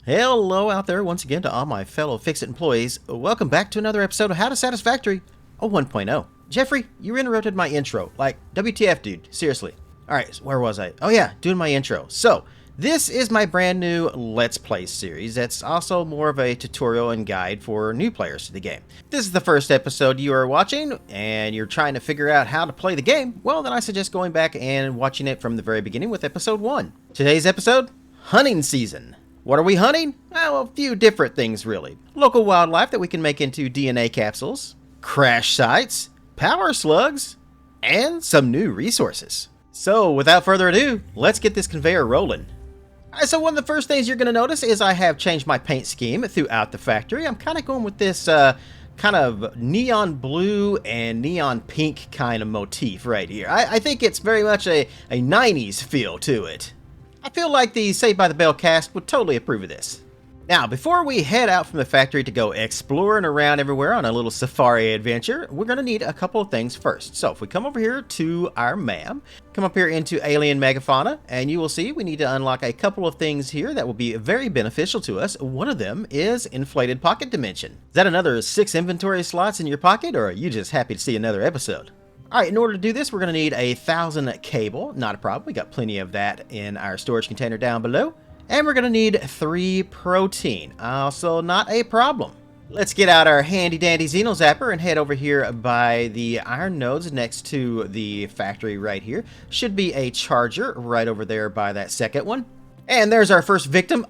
Hello out there once again to all my fellow Fix-It employees. Welcome back to another episode of How to Satisfactory 1.0. Jeffrey, you interrupted my intro. Like, WTF, dude. Seriously. Alright, so where was I? Oh yeah, doing my intro. So, this is my brand new Let's Play series that's also more of a tutorial and guide for new players to the game. If this is the first episode you are watching and you're trying to figure out how to play the game, well then I suggest going back and watching it from the very beginning with episode 1. Today's episode, hunting season. What are we hunting? Well, a few different things really. Local wildlife that we can make into DNA capsules, crash sites, power slugs, and some new resources. So without further ado, let's get this conveyor rolling. Alright, so one of the first things you're going to notice is I have changed my paint scheme throughout the factory. I'm kind of going with this kind of neon blue and neon pink kind of motif right here. I think it's very much a 90s feel to it. I feel like the Saved by the Bell cast would totally approve of this. Now, before we head out from the factory to go exploring around everywhere on a little safari adventure, we're going to need a couple of things first. So if we come over here to our map, come up here into Alien Megafauna, and you will see we need to unlock a couple of things here that will be very beneficial to us. One of them is Inflated Pocket Dimension. Is that another 6 inventory slots in your pocket, or are you just happy to see another episode? Alright, in order to do this, we're going to need 1,000 cable. Not a problem. We got plenty of that in our storage container down below. And we're going to need 3 protein. Also not a problem. Let's get out our handy dandy Xeno Zapper and head over here by the iron nodes next to the factory right here. Should be a charger right over there by that second one. And there's our first victim,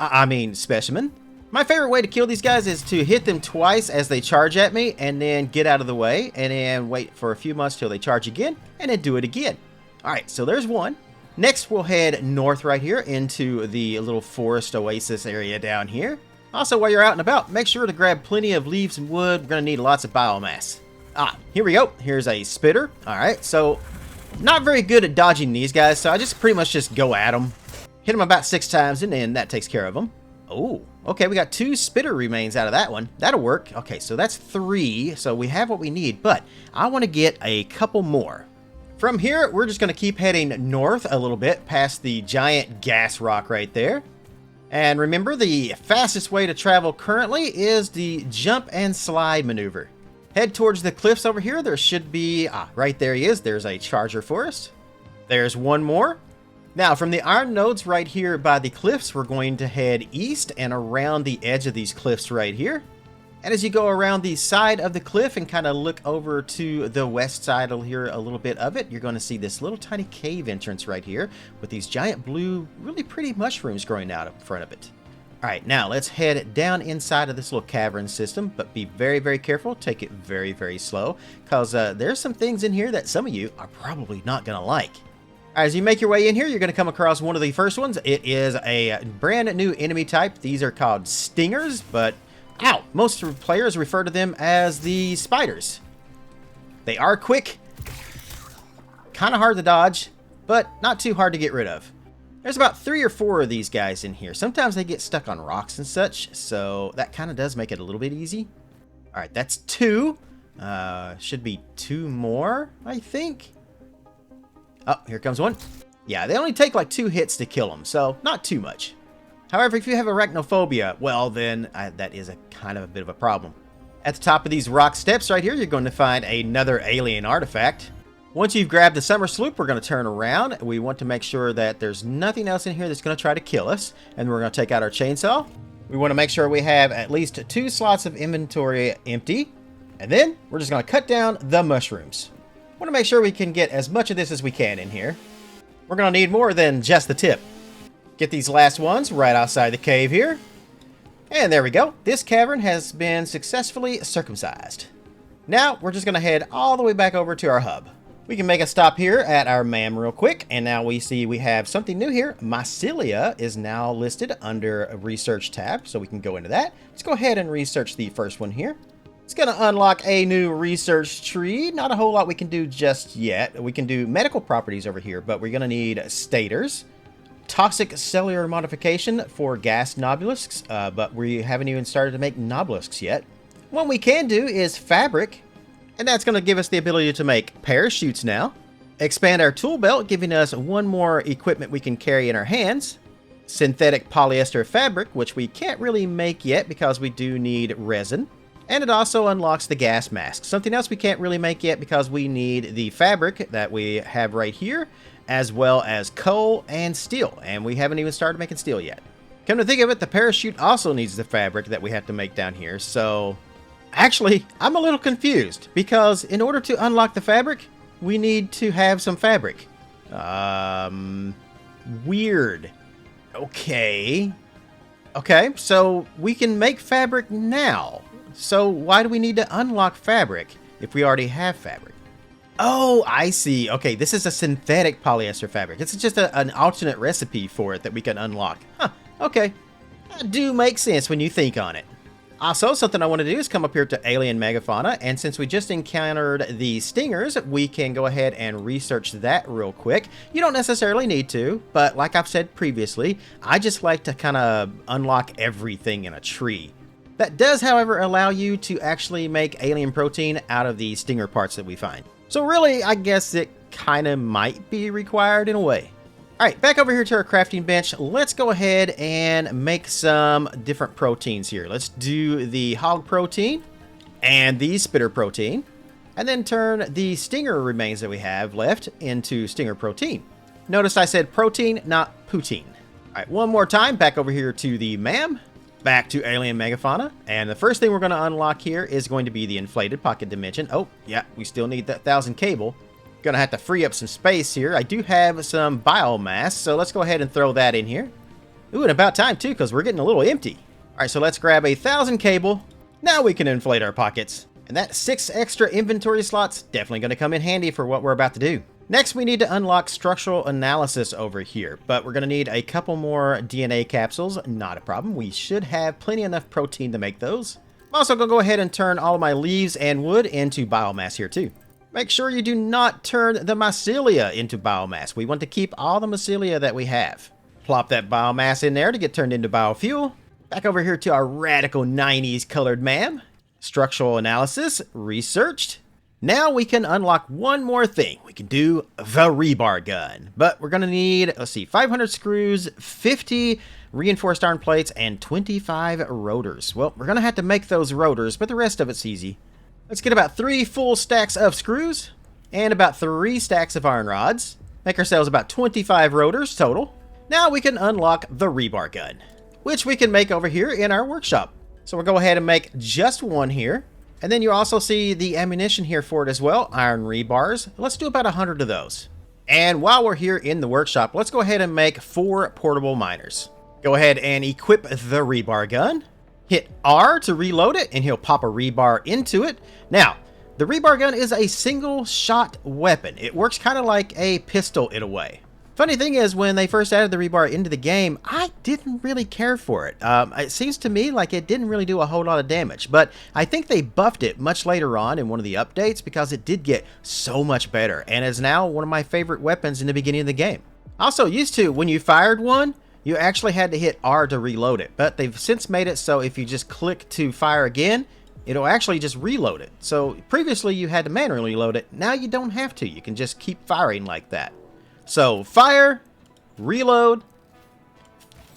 specimen. My favorite way to kill these guys is to hit them twice as they charge at me and then get out of the way and then wait for a few months till they charge again and then do it again. Alright, so there's one. Next we'll head north right here into the little forest oasis area down here. Also, while you're out and about, make sure to grab plenty of leaves and wood. We're going to need lots of biomass. Here we go. Here's a spitter. Alright, so not very good at dodging these guys, so I just pretty much just go at them. Hit them about 6 times and then that takes care of them. Oh, okay, we got 2 spitter remains out of that one. That'll work. Okay, so that's 3, so we have what we need, but I want to get a couple more. From here, we're just going to keep heading north a little bit past the giant gas rock right there. And remember, the fastest way to travel currently is the jump and slide maneuver. Head towards the cliffs over here. There should be, right there he is. There's a charger for us. There's one more. Now, from the iron nodes right here by the cliffs, we're going to head east and around the edge of these cliffs right here. And as you go around the side of the cliff and kind of look over to the west side here a little bit of it, you're going to see this little tiny cave entrance right here with these giant blue, really pretty mushrooms growing out in front of it. Alright, now let's head down inside of this little cavern system, but be very, very careful. Take it very, very slow, because there's some things in here that some of you are probably not going to like. As you make your way in here, you're going to come across one of the first ones. It is a brand new enemy type. These are called stingers, but most players refer to them as the spiders. They are quick, kind of hard to dodge, but not too hard to get rid of. There's about 3 or 4 of these guys in here. Sometimes they get stuck on rocks and such, so that kind of does make it a little bit easy. Alright, that's 2. Should be 2 more, I think. Oh, here comes one. Yeah, they only take like 2 hits to kill them, so not too much. However, if you have arachnophobia, well then, that is a kind of a bit of a problem. At the top of these rock steps right here, you're going to find another alien artifact. Once you've grabbed the summer sloop, we're going to turn around. We want to make sure that there's nothing else in here that's going to try to kill us. And we're going to take out our chainsaw. We want to make sure we have at least 2 slots of inventory empty. And then, we're just going to cut down the mushrooms. Want to make sure we can get as much of this as we can in here. We're going to need more than just the tip. Get these last ones right outside the cave here. And there we go. This cavern has been successfully circumcised. Now, we're just going to head all the way back over to our hub. We can make a stop here at our MAM real quick. And now we see we have something new here. Mycelia is now listed under a research tab, so we can go into that. Let's go ahead and research the first one here. It's going to unlock a new research tree. Not a whole lot we can do just yet. We can do medical properties over here, but we're going to need stators, toxic cellular modification for gas nobulisks, but we haven't even started to make nobulisks yet. What we can do is fabric, and that's going to give us the ability to make parachutes now. Expand our tool belt, giving us 1 more equipment we can carry in our hands. synthetic polyester fabric, which we can't really make yet because we do need resin. And it also unlocks the gas mask. Something else we can't really make yet because we need the fabric that we have right here, as well as coal and steel. And we haven't even started making steel yet. Come to think of it, the parachute also needs the fabric that we have to make down here. So, actually, I'm a little confused because in order to unlock the fabric, we need to have some fabric. Weird. Okay, so we can make fabric now. So why do we need to unlock fabric if we already have fabric? Oh, I see. Okay, this is a synthetic polyester fabric. It's just an alternate recipe for it that we can unlock. Huh, okay. That do make sense when you think on it. Also, something I want to do is come up here to alien megafauna, and since we just encountered the stingers, we can go ahead and research that real quick. You don't necessarily need to, but like I've said previously, I just like to kind of unlock everything in a tree. That does, however, allow you to actually make alien protein out of the stinger parts that we find. So really, I guess it kind of might be required in a way. Alright, back over here to our crafting bench. Let's go ahead and make some different proteins here. Let's do the hog protein and the spitter protein, and then turn the stinger remains that we have left into stinger protein. Notice I said protein, not poutine. Alright, one more time, back over here to the MAM, back to alien megafauna, and the first thing we're going to unlock here is going to be the inflated pocket dimension. Oh, yeah, we still need that 1,000 cable. Gonna have to free up some space here. I do have some biomass, so let's go ahead and throw that in here. Ooh, and about time too, because we're getting a little empty. Alright, so let's grab 1,000 cable. Now we can inflate our pockets. And that 6 extra inventory slots definitely gonna come in handy for what we're about to do. Next, we need to unlock structural analysis over here, but we're gonna need a couple more DNA capsules. Not a problem. We should have plenty enough protein to make those. I'm also gonna go ahead and turn all of my leaves and wood into biomass here too. Make sure you do not turn the mycelia into biomass. We want to keep all the mycelia that we have. Plop that biomass in there to get turned into biofuel. Back over here to our radical 90s colored MAM. Structural analysis, researched. Now we can unlock one more thing. We can do the rebar gun. But we're going to need, let's see, 500 screws, 50 reinforced iron plates, and 25 rotors. Well, we're going to have to make those rotors, but the rest of it's easy. Let's get about 3 full stacks of screws and about 3 stacks of iron rods. Make ourselves about 25 rotors total. Now we can unlock the rebar gun, which we can make over here in our workshop. So we'll go ahead and make just one here. And then you also see the ammunition here for it as well, iron rebars. Let's do about 100 of those. And while we're here in the workshop, let's go ahead and make 4 portable miners. Go ahead and equip the rebar gun. Hit R to reload it, and he'll pop a rebar into it. Now, the rebar gun is a single-shot weapon. It works kind of like a pistol in a way. Funny thing is, when they first added the rebar into the game, I didn't really care for it. It seems to me like it didn't really do a whole lot of damage, but I think they buffed it much later on in one of the updates because it did get so much better, and is now one of my favorite weapons in the beginning of the game. Also, used to, when you fired one, you actually had to hit R to reload it, but they've since made it so if you just click to fire again, it'll actually just reload it. So previously you had to manually load it, now you don't have to. You can just keep firing like that. So fire, reload,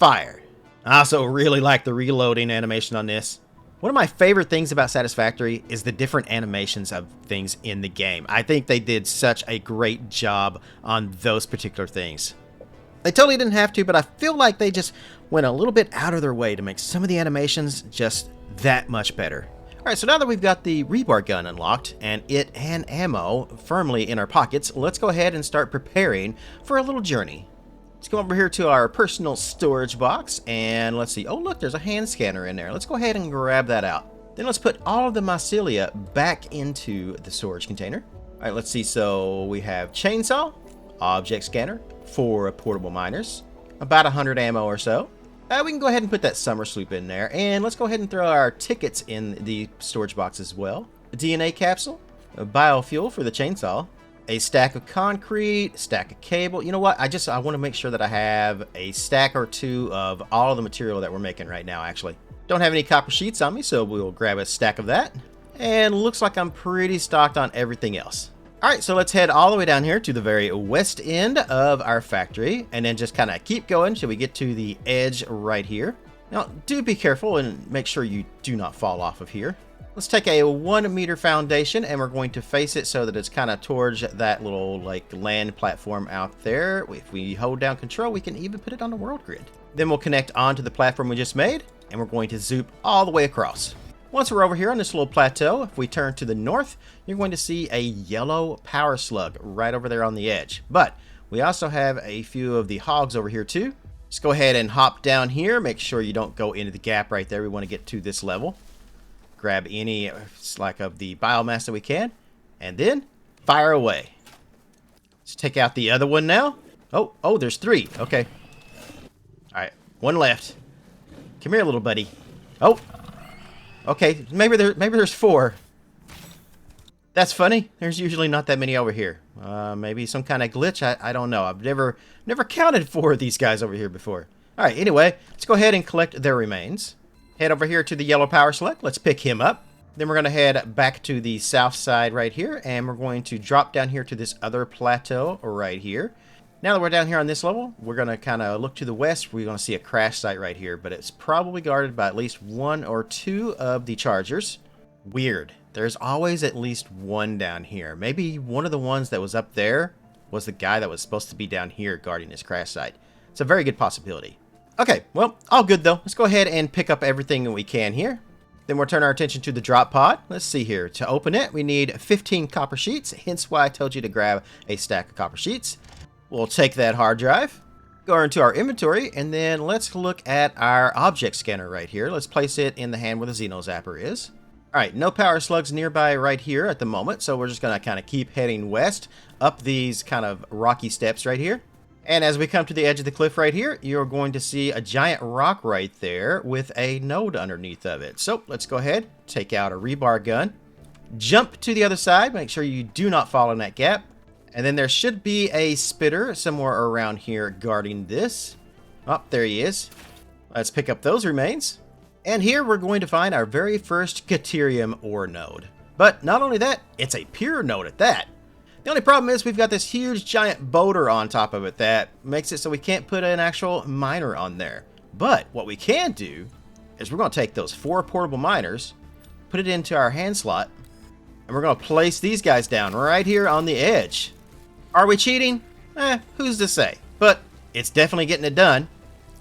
fire. I also really like the reloading animation on this. One of my favorite things about Satisfactory is the different animations of things in the game. I think they did such a great job on those particular things. They totally didn't have to, but I feel like they just went a little bit out of their way to make some of the animations just that much better. Alright, so now that we've got the rebar gun unlocked, and it and ammo firmly in our pockets, let's go ahead and start preparing for a little journey. Let's go over here to our personal storage box, and let's see. Oh, look, there's a hand scanner in there. Let's go ahead and grab that out. Then let's put all of the mycelia back into the storage container. Alright, let's see. So we have chainsaw, object scanner, 4 portable miners, about 100 ammo or so. We can go ahead and put that summer sloop in there, and let's go ahead and throw our tickets in the storage box as well. A DNA capsule, a biofuel for the chainsaw, a stack of concrete, stack of cable. You know what? I want to make sure that I have a stack or 2 of all of the material that we're making right now, actually. Don't have any copper sheets on me, so we'll grab a stack of that. And looks like I'm pretty stocked on everything else. Alright, so let's head all the way down here to the very west end of our factory, and then just kind of keep going till we get to the edge right here. Now, do be careful and make sure you do not fall off of here. Let's take a 1 meter foundation, and we're going to face it so that it's kind of towards that little like land platform out there. If we hold down control, we can even put it on the world grid. Then we'll connect onto the platform we just made, and we're going to zoop all the way across. Once we're over here on this little plateau, if we turn to the north, you're going to see a yellow power slug right over there on the edge. But we also have a few of the hogs over here too. Just go ahead and hop down here. Make sure you don't go into the gap right there. We want to get to this level. Grab any slack of the biomass that we can, and then fire away. Let's take out the other one now. Oh, there's 3. Okay. All right, 1 left. Come here, little buddy. Oh. Okay, maybe there's 4. That's funny. There's usually not that many over here. Maybe some kind of glitch. I don't know. I've never counted 4 of these guys over here before. All right. Anyway, let's go ahead and collect their remains. Head over here to the yellow power slug. Let's pick him up. Then we're going to head back to the south side right here, and we're going to drop down here to this other plateau right here. Now that we're down here on this level, we're going to kind of look to the west. We're going to see a crash site right here, but it's probably guarded by at least 1 or 2 of the chargers. Weird. There's always at least 1 down here. Maybe one of the ones that was up there was the guy that was supposed to be down here guarding this crash site. It's a very good possibility. Okay, well, all good though. Let's go ahead and pick up everything that we can here. Then we'll turn our attention to the drop pod. Let's see here. To open it, we need 15 copper sheets, hence why I told you to grab a stack of copper sheets. We'll take that hard drive, go into our inventory, and then let's look at our object scanner right here. Let's place it in the hand where the Xeno Zapper is. Alright, no power slugs nearby right here at the moment, so we're just going to kind of keep heading west up these kind of rocky steps right here. And as we come to the edge of the cliff right here, you're going to see a giant rock right there with a node underneath of it. So let's go ahead, take out a rebar gun, jump to the other side, make sure you do not fall in that gap. And then there should be a spitter somewhere around here guarding this. Oh, there he is. Let's pick up those remains. And here we're going to find our very first Caterium ore node. But not only that, it's a pure node at that. The only problem is we've got this huge giant boulder on top of it that makes it so we can't put an actual miner on there. But what we can do is we're going to take those 4 portable miners, put it into our hand slot, and we're going to place these guys down right here on the edge. Are we cheating? Who's to say? But it's definitely getting it done.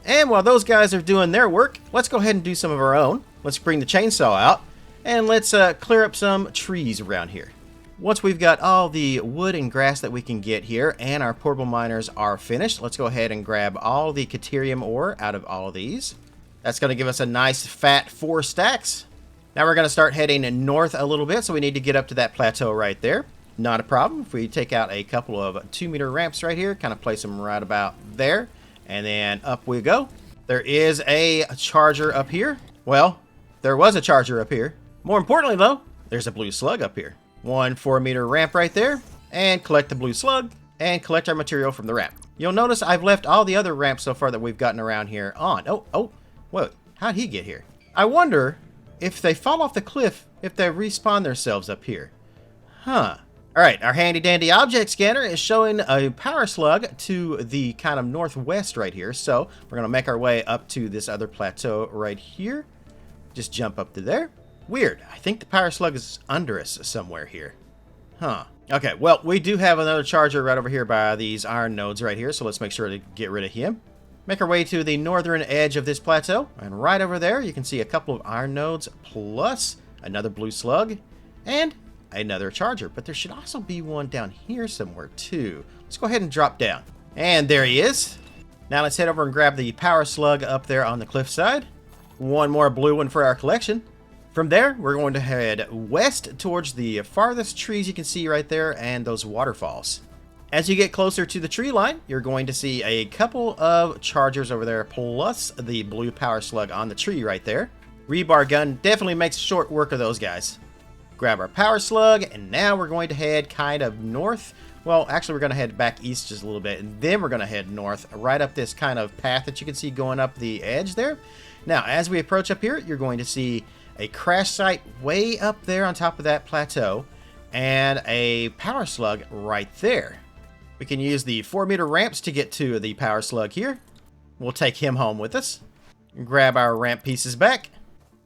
And while those guys are doing their work, let's go ahead and do some of our own. Let's bring the chainsaw out, and let's clear up some trees around here. Once we've got all the wood and grass that we can get here, and our portable miners are finished, let's go ahead and grab all the Caterium ore out of all of these. That's going to give us a nice fat 4 stacks. Now we're going to start heading north a little bit, so we need to get up to that plateau right there. Not a problem. If we take out a couple of 2-meter ramps right here, kind of place them right about there, and then up we go. There is a charger up here. Well, there was a charger up here. More importantly, though, there's a blue slug up here. 1 4-meter ramp right there, and collect the blue slug, and collect our material from the ramp. You'll notice I've left all the other ramps so far that we've gotten around here on. Oh, whoa, how'd he get here? I wonder if they fall off the cliff, if they respawn themselves up here. Huh. Alright, our handy dandy object scanner is showing a power slug to the kind of northwest right here. So we're going to make our way up to this other plateau right here. Just jump up to there. Weird. I think the power slug is under us somewhere here. Huh. Okay, well, we do have another charger right over here by these iron nodes right here. So let's make sure to get rid of him. Make our way to the northern edge of this plateau. And right over there, you can see a couple of iron nodes plus another blue slug and another charger. But there should also be one down here somewhere too. Let's go ahead and drop down. And there he is. Now let's head over and grab the power slug up there on the cliffside. One more blue one for our collection. From there, we're going to head west towards the farthest trees you can see right there and those waterfalls. As you get closer to the tree line, you're going to see a couple of chargers over there plus the blue power slug on the tree right there. Rebar gun definitely makes short work of those guys. Grab our power slug, and now we're going to head kind of north. Well, actually, we're going to head back east just a little bit, and then we're going to head north right up this kind of path that you can see going up the edge there. Now, as we approach up here, you're going to see a crash site way up there on top of that plateau. and a power slug right there. We can use the 4-meter ramps to get to the power slug here. We'll take him home with us. Grab our ramp pieces back.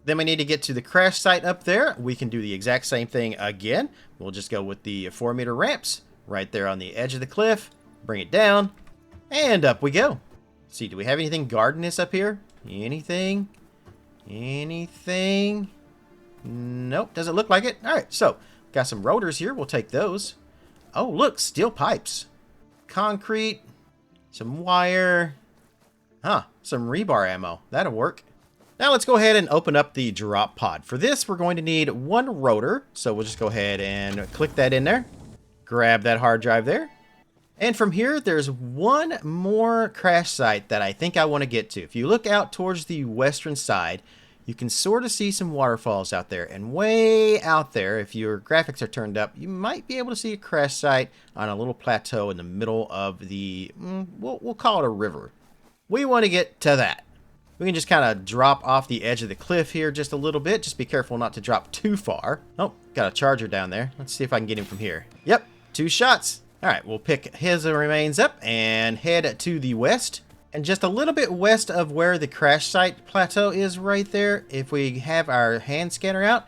Then we need to get to the crash site up there. We can do the exact same thing again. We'll just go with the 4-meter ramps right there on the edge of the cliff. Bring it down. And up we go. Let's see, do we have anything guarding this up here? Anything? Anything? Nope, doesn't look like it. All right, so got some rotors here. We'll take those. Oh, look, steel pipes. Concrete. Some wire. Huh, some rebar ammo. That'll work. Now let's go ahead and open up the drop pod. For this, we're going to need 1 rotor. So we'll just go ahead and click that in there. Grab that hard drive there. And from here, there's one more crash site that I think I want to get to. If you look out towards the western side, you can sort of see some waterfalls out there. And way out there, if your graphics are turned up, you might be able to see a crash site on a little plateau in the middle of the, we'll call it a river. We want to get to that. We can just kind of drop off the edge of the cliff here just a little bit. Just be careful not to drop too far. Oh, got a charger down there. Let's see if I can get him from here. Yep, 2 shots. All right, we'll pick his remains up and head to the west. And just a little bit west of where the crash site plateau is right there, if we have our hand scanner out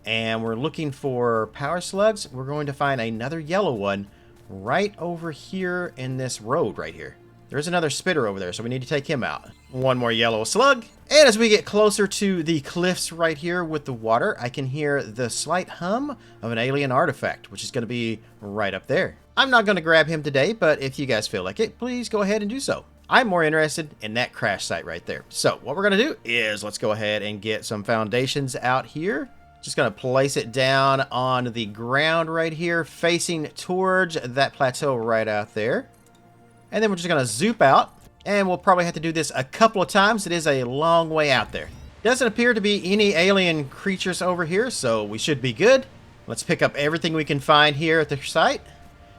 and we're looking for power slugs, we're going to find another yellow one right over here in this road right here. There's another spitter over there, so we need to take him out. 1 more yellow slug. And as we get closer to the cliffs right here with the water, I can hear the slight hum of an alien artifact, which is going to be right up there. I'm not going to grab him today, but if you guys feel like it, please go ahead and do so. I'm more interested in that crash site right there. So what we're going to do is let's go ahead and get some foundations out here. Just going to place it down on the ground right here, facing towards that plateau right out there. And then we're just going to zoop out, and we'll probably have to do this a couple of times. It is a long way out there. Doesn't appear to be any alien creatures over here, so we should be good. Let's pick up everything we can find here at the site.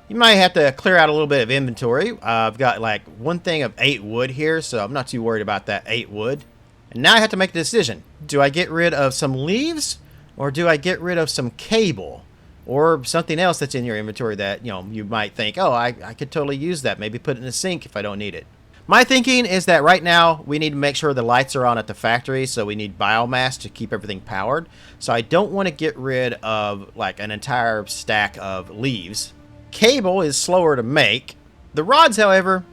You might have to clear out a little bit of inventory. I've got like 1 thing of 8 wood here, so I'm not too worried about that 8 wood. And now I have to make a decision. Do I get rid of some leaves, or do I get rid of some cable? Or something else that's in your inventory that, you might think, oh, I could totally use that. Maybe put it in the sink if I don't need it. My thinking is that right now we need to make sure the lights are on at the factory, so we need biomass to keep everything powered. So I don't want to get rid of like an entire stack of leaves. Cable is slower to make. The rods, however,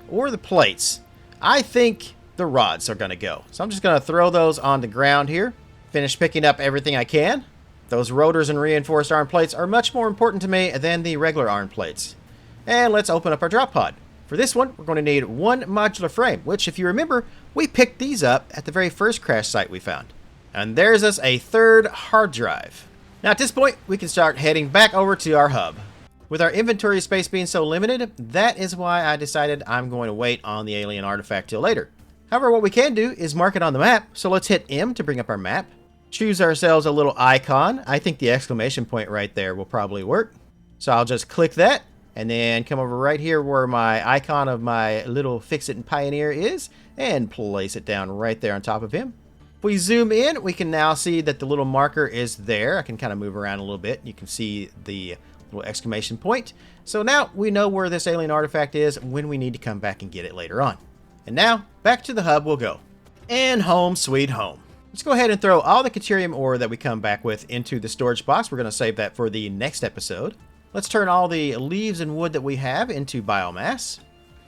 or the plates, I think the rods are going to go. So I'm just going to throw those on the ground here. Finish picking up everything I can. Those rotors and reinforced arm plates are much more important to me than the regular arm plates. And let's open up our drop pod. For this one, we're going to need 1 modular frame, which, if you remember, we picked these up at the very first crash site we found. And there's us a 3rd hard drive. Now at this point, we can start heading back over to our hub. With our inventory space being so limited, that is why I decided I'm going to wait on the alien artifact till later. However, what we can do is mark it on the map, so let's hit M to bring up our map. Choose ourselves a little icon. I think the exclamation point right there will probably work. So I'll just click that and then come over right here where my icon of my little Fix-It and Pioneer is and place it down right there on top of him. If we zoom in, we can now see that the little marker is there. I can kind of move around a little bit. You can see the little exclamation point. So now we know where this alien artifact is when we need to come back and get it later on. And now back to the hub we'll go. And home sweet home. Let's go ahead and throw all the Caterium ore that we come back with into the storage box. We're going to save that for the next episode. Let's turn all the leaves and wood that we have into biomass.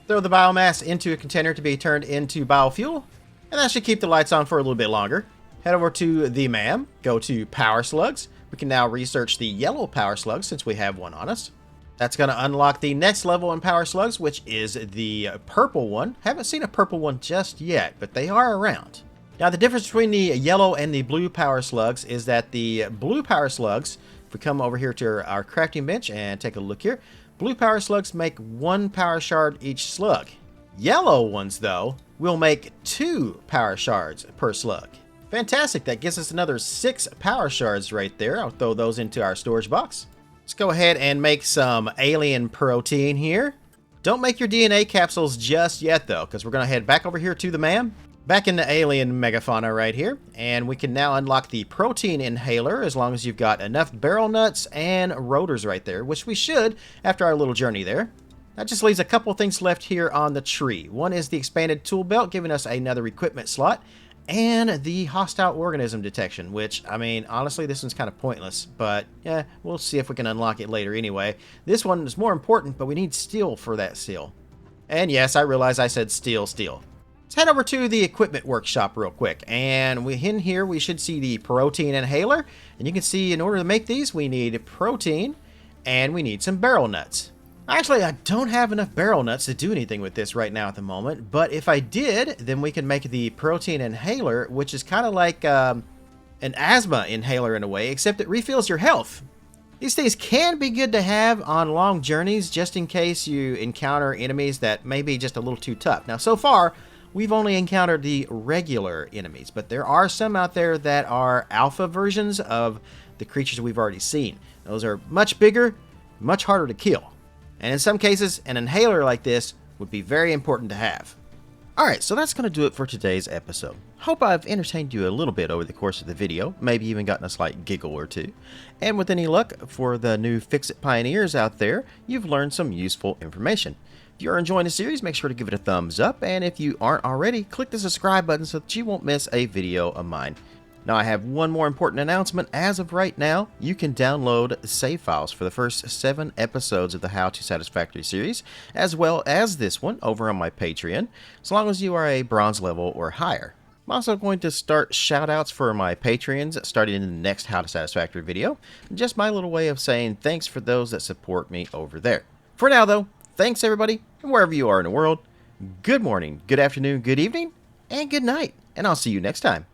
Throw the biomass into a container to be turned into biofuel. And that should keep the lights on for a little bit longer. Head over to the MAM, go to Power Slugs. We can now research the yellow Power Slugs since we have one on us. That's going to unlock the next level in Power Slugs, which is the purple one. Haven't seen a purple one just yet, but they are around. Now, the difference between the yellow and the blue power slugs is that the blue power slugs, if we come over here to our crafting bench and take a look here, blue power slugs make 1 power shard each slug. Yellow ones, though, will make 2 power shards per slug. Fantastic. That gives us another 6 power shards right there. I'll throw those into our storage box. Let's go ahead and make some alien protein here. Don't make your DNA capsules just yet, though, because we're going to head back over here to the MAM. Back in the alien megafauna right here, and we can now unlock the protein inhaler as long as you've got enough barrel nuts and rotors right there, which we should after our little journey there. That just leaves a couple things left here on the tree. One is the expanded tool belt, giving us another equipment slot, and the hostile organism detection, which, I mean, honestly, this one's kind of pointless, but yeah, we'll see if we can unlock it later anyway. This one is more important, but we need steel for that seal. And yes, I realize I said steel. Let's head over to the equipment workshop real quick, and in here we should see the protein inhaler, and you can see in order to make these we need protein and we need some barrel nuts. Actually, I don't have enough barrel nuts to do anything with this right now at the moment, but if I did, then we can make the protein inhaler, which is kind of like an asthma inhaler in a way, except it refills your health. These things can be good to have on long journeys, just in case you encounter enemies that may be just a little too tough. Now, so far, we've only encountered the regular enemies, but there are some out there that are alpha versions of the creatures we've already seen. Those are much bigger, much harder to kill. And in some cases, an inhaler like this would be very important to have. Alright, so that's going to do it for today's episode. Hope I've entertained you a little bit over the course of the video, maybe even gotten a slight giggle or two. And with any luck, for the new Fix-It pioneers out there, you've learned some useful information. If you're enjoying the series, make sure to give it a thumbs up, and if you aren't already, click the subscribe button so that you won't miss a video of mine. Now, I have one more important announcement. As of right now, you can download save files for the first 7 episodes of the How to Satisfactory series, as well as this one over on my Patreon, as long as you are a bronze level or higher. I'm also going to start shoutouts for my Patreons starting in the next How to Satisfactory video. Just my little way of saying thanks for those that support me over there. For now, though, thanks everybody, and wherever you are in the world, good morning, good afternoon, good evening, and good night, and I'll see you next time.